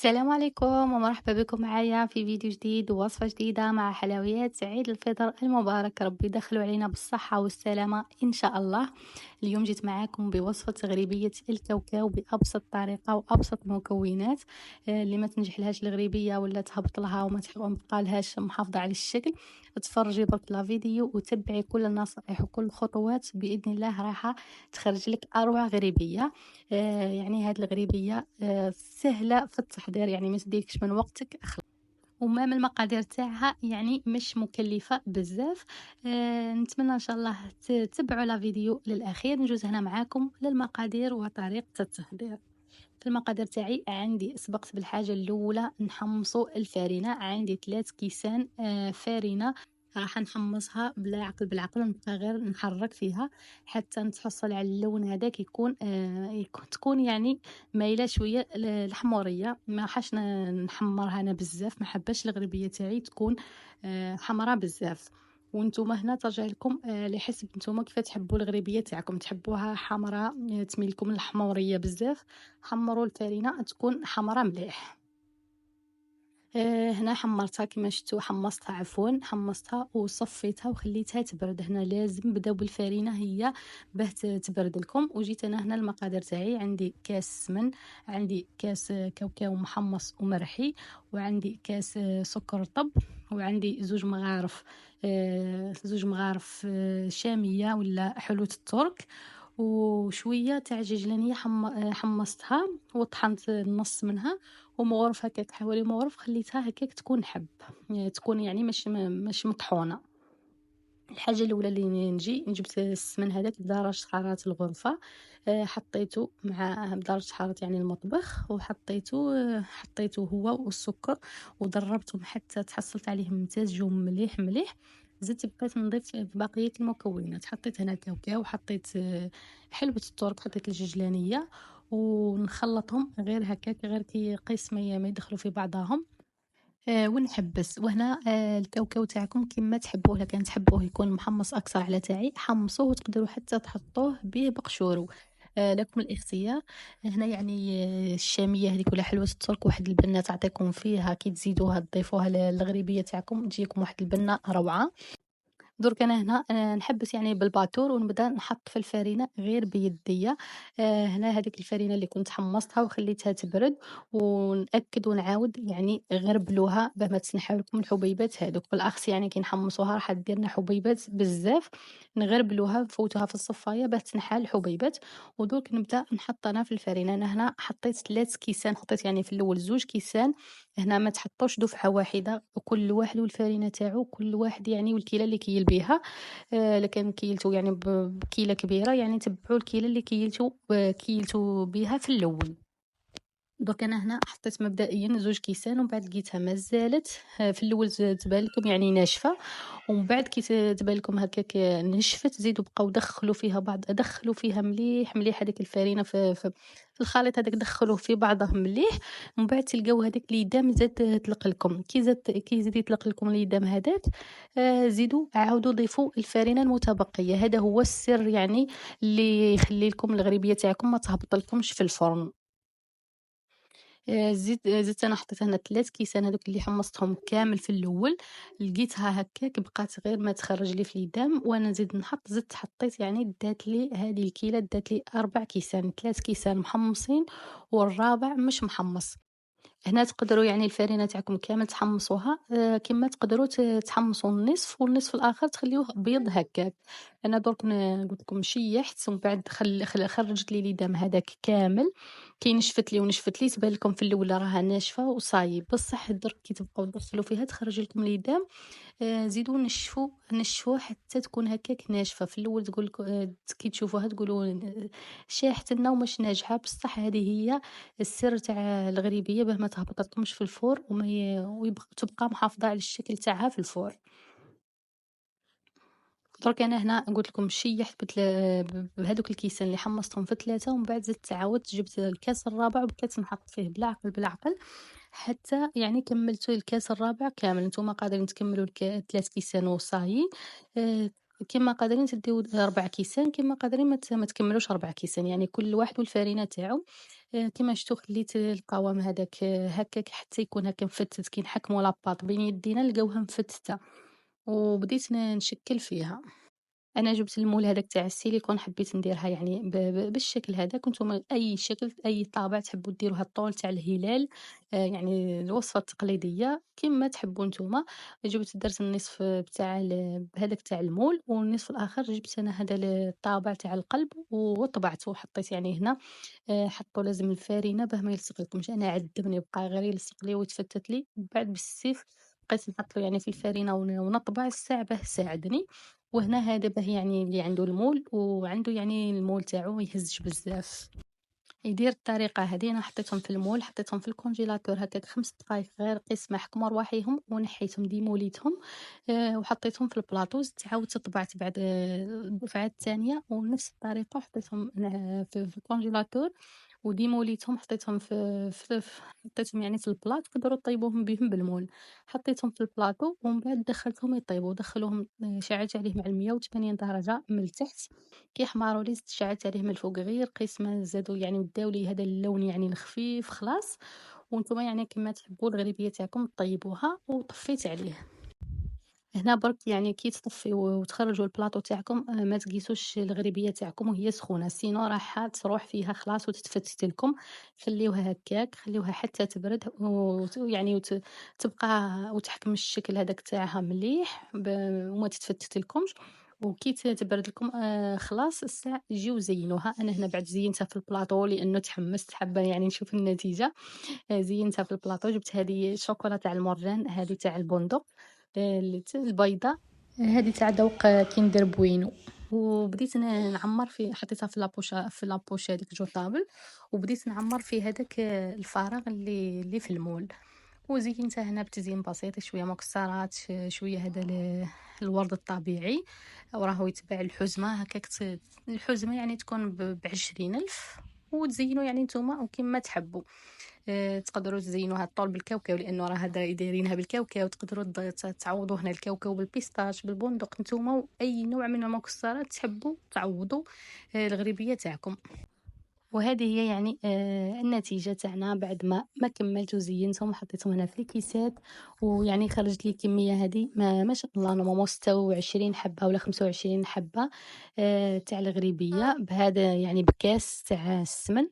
السلام عليكم ومرحبا بكم معايا في فيديو جديد ووصفة جديدة مع حلويات عيد الفطر المبارك. ربي يدخلوا علينا بالصحة والسلامة إن شاء الله. اليوم جيت معاكم بوصفة غريبية الكاوكاو بأبسط طريقة وأبسط مكونات. اللي ما تنجح لهاش الغريبية ولا تهبط لها وما تبقى لهاش محافظة على الشكل، تفرجي برك لا فيديو وتبعي كل النصائح وكل الخطوات، بإذن الله راح تخرج لك أروع غريبية. يعني هاد الغريبية سهلة في التحضير، يعني ما تديكش من وقتك وما من المقادير تاعها يعني مش مكلفة بزاف. نتمنى ان شاء الله تتبعوا لا فيديو للاخير. نجوز هنا معاكم للمقادير وطريقة التحضير. في المقادير تاعي عندي سبقت بالحاجة الأولى نحمصو الفرينة. عندي 3 كيسان فرينة، راح نحمصها بلا عقل بالعقل، نبقى غير نحرك فيها حتى نتحصل على اللون هذاك يكون تكون يعني مايله شويه الحموريه. ما حاش نحمرها انا بزاف، ما حباش الغربيه تاعي تكون حمراء بزاف. وانتم هنا ترجع لكم لحسب نتوما كيف تحبوا الغريبيه تاعكم، تحبوها حمراء تميل لكم الحموريه بزاف، حمروا الفرينة تكون حمرا مليح. هنا حمرتها كما شفتوا، حمصتها عفوا، حمصتها وصفيتها وخليتها تبرد. هنا لازم نبداو بالفرينة هي باه تبرد لكم. وجيت انا هنا المقادير تاعي، عندي كاس سمن، عندي كاس كاوكاو محمص ومرحي، وعندي كاس سكر طب، وعندي زوج مغارف شامية ولا حلوة الترك، وشوية تاع ججلانية حمصتها وطحنت النص منها، ومغرف هكاك حوالي مغرف خليتها هكاك تكون حب، تكون يعني مش مطحونة. الحاجة الأولى اللي جبت السمن هذاك بدرجة حرارة الغرفة، حطيته مع بدرجة حرارة يعني المطبخ، حطيته هو والسكر وضربتهم حتى تحصلت عليهم ممتزجوا مليح مليح. زدت بقيت نضيف بقية المكونات، حطيت هنا كاوكاو، حطيت حلبة الترك، حطيت الججلانية، ونخلطهم غير هكاك، غير كي قيس ما يدخلوا في بعضهم. ونحبّس. وهنا الكاوكاو تاعكم كيما تحبوه، إلا كان تحبوه يكون محمّص أكثر على تاعي حمّصوه، وتقدروا حتى تحطوه به بقشورو، لكم الاختيار. هنا يعني الشامية هاذيك ولا حلوة الترك، واحد البنة تعطيكم فيها كي تزيدوها تضيفوها للغريبية تاعكم تجيكم واحد البنة روعة. درك أنا هنا نحبّس يعني بالباتور ونبدا نحط في الفرينة غير بيديّا. هنا هاذيك الفرينة اللي كنت حمّصتها وخليتها تبرد، ونأكد ونعاود يعني غربلوها باه ما تسنحّو لكم الحبيبات هاذوك، بالأخص يعني كي نحمّصوها راح دير لنا حبيبات بزاف، نغربلوها نفوتوها في الصفاية باه تنحى الحبيبات. ودرك نبدا نحط أنا في الفرينة. أنا هنا حطيت 3 كيسان، حطيت يعني في الأول 2 كيسان. هنا ما تحطوش دفعة واحدة، وكل واحد والفرينة تاعو، كل واحد يعني والكيلة اللي كيّل بيها. إلا كان كيّلتو يعني بكيلة كبيرة يعني تبعوا الكيلة اللي كيّلتو بيها في الأول. دوك أنا هنا حطيت مبدئيًا 2 كيسان، ومن بعد لقيتها مازالت في الأول تبان لكم يعني ناشفة، ومن بعد كي تبان لكم هكاك نشفت، زيدوا بقاو دخّلوا فيها مليح، مليح هاديك الفرينة في الخليط هذاك، دخّلوه في بعضه مليح. ومن بعد تلقاو هذاك اليدام زاد تلق لكم، كي يزيد يطلق لكم اليدام هذاك، زيدوا عاودوا ضيفوا الفرينة المتبقية. هذا هو السر يعني اللي يخلي لكم الغريبية تاعكم ما تهبط لكمش في الفرن. زدت أنا حطيت هنا 3 كيسان هاذوك اللي حمصتهم كامل في الأول، لقيتها هكاك بقات غير ما تخرج لي في اليدام وأنا نزيد نحط. زدت حطيت يعني دات لي هذه الكيلة دات لي 4 كيسان، 3 كيسان محمصين والرابع مش محمص. هنا تقدروا يعني الفرينة تاعكم كامل تحمصوها، كيما تقدروا تحمصوا النصف والنصف الآخر تخليوه بيض هكاك. أنا درك قلت لكم شيحت ومن بعد خرجت لي ليدام هذاك كامل. كي نشفت لي تبان لكم في الأولى راها ناشفة وصايي، بصح درك كي تبقاو تدخلوا فيها تخرج لكم ليدام. زيدوا نشفوه حتى تكون هكاك ناشفة. في الأول تقول لك كي تشوفوها تقولوا شاحت لنا ومش ناجحة، بصح هذه هي السر تاع الغريبية باه ما تهبط لكمش في الفور تبقى محافظة على الشكل تاعها في الفور. درك أنا هنا قلت لكم شيحت بهذوك الكيسان اللي حمصتهم في 3، ومن بعد زدت عاودت جبت الكاس الرابع وبقيت نحط فيه بالعقل بالعقل حتى يعني كملت الكاس الرابع كامل. نتوما قادرين تكملوا 3 كيسان وصايي، كيما قادرين تديو 4 كيسان، كيما قادرين ما تكملوش 4 كيسان، يعني كل واحد والفرينة تاعو. كيما شفتوا خليت القوام هذاك هكاك حتى يكون هكا مفتت، كي نحكموا لاباط بين يدينا لقاوها مفتتة، وبديت نشكل فيها. أنا جبت المول هذاك تاع السيليكون حبيت نديرها يعني بالشكل هذاك، وانتم أي شكل أي طابع تحبوا ديروها الطول تاع الهلال، يعني الوصفة التقليدية كيما تحبوا نتوما. جبت درت النصف بتاع بهذاك تاع المول، والنصف الآخر جبت أنا هذا الطابع تاع القلب وطبعته وحطيت يعني هنا. حطوا لازم الفرينة باه ما يلصقلكمش، أنا عذبني بقى غير يلصق لي ويتفتت لي، من بعد بالسيف بقيت نحطو يعني في الفرينة ونطبع الساع باه ساعدني. وهنا هذا باه يعني اللي عنده المول وعنده يعني المول تاعو ما يهزش بزاف، يدير الطريقة هذه. أنا حطيتهم في المول، حطيتهم في الكونجيلاتور هكاك 5 دقايق غير قيس محكمة رواحيهم، ونحيتهم ديموليتهم. وحطيتهم في البلاطو، زدت عاودت طبعت بعد الدفعة الثانية ونفس الطريقة، وحطيتهم في الكونجيلاتور وديموليتهم، حطيتهم حطيتهم يعني في البلاط، تقدروا طيبوهم بهم بالمول. حطيتهم في البلاطو ومن بعد دخلتهم يطيبوا، دخلوهم شعلت عليهم على 180 درجة من التحت. كي حماروا لي زدت شعلت عليه من الفوق غير قيس ما زادوا يعني وداو لي هذا اللون يعني الخفيف خلاص. وانتم يعني كما تحبوا الغريبية تاعكم طيبوها وطفيت عليه. هنا برك يعني كي تطفيو وتخرجوا البلاطو تاعكم ما تقيسوش الغريبية تاعكم وهي سخونة، سينو راح تروح فيها خلاص وتتفتت لكم. خليوها هكاك، خليوها حتى تبرد يعني تبقى وتحكم الشكل هذاك تاعها مليح وما تتفتت لكمش. وكي تبرد لكم خلاص الساعة جيو زينوها. انا هنا بعد زينتها في البلاطو لانه تحمست حابه يعني نشوف النتيجة. زينتها في البلاطو، جبت هذه الشوكولا تاع المرجان، هذه تاع البندق، البيضة، هذه تاع ذوق كيندر بوينو. وبديت نعمر في، حطيتها في لابوشة في لابوش هذيك جوطابل، وبديت نعمر في هذاك الفراغ اللي في المول. وزينتها هنا بتزيين بسيط، شوية مكسرات، شوية هذا الورد الطبيعي، وراهو يتباع الحزمة هكاك الحزمة يعني تكون ب20 ألف. وتزينوا يعني نتوما وكيما تحبوا. تقدروا تزينوها الطول بالكاوكاو لانه راه هذا دايرينها بالكاوكاو، تقدروا تعوضوا هنا الكاوكاو بالبيستاش بالبندق نتوما، واي نوع من المكسرات تحبوا تعوضوا الغريبيه تاعكم. وهذه هي يعني النتيجة تاعنا بعد ما كملت وزينتهم وحطيتهم هنا في الكيسات. ويعني خرجت لي الكمية هذه ما شاء الله نورمالمون 26 حبة ولا 25 حبة تاع الغريبية بهذا يعني بكاس تاع السمن.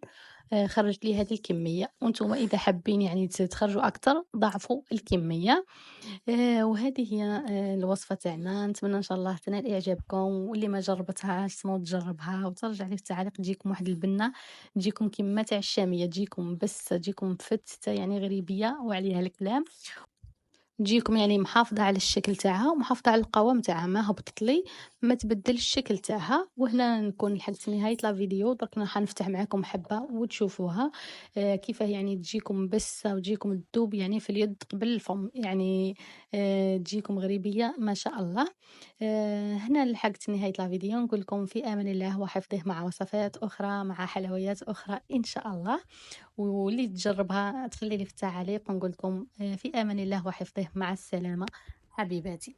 خرجت لي هذه الكمية، وانتم إذا حابين يعني تخرجوا أكتر ضاعفوا الكمية. وهذه هي الوصفة تاعنا، نتمنى إن شاء الله تنال إعجابكم، واللي ما جربتهاش تنوض تجربها وترجع لي في التعليق تجيكم واحد البنة تجيكم كيما تاع الشامية، تجيكم بس تجيكم مفتتة يعني غريبية وعليها الكلام، تجيكم يعني محافظة على الشكل تاعها ومحافظة على القوام تاعها، ما هبط لي، ما تبدل الشكل تاعها. وهنا نكون لحقت نهاية لا فيديو، درك راح نفتح معكم حبة وتشوفوها كيفاه يعني تجيكم بس وتجيكم تذوب يعني في اليد قبل الفم يعني تجيكم غريبية ما شاء الله. هنا لحقت نهاية لا فيديو، نقول لكم في أمان الله وحفظه مع وصفات أخرى مع حلويات أخرى إن شاء الله. واللي تجربها تخلي لي في التعاليق، ونقول لكم في امان الله وحفظه مع السلامه حبيباتي.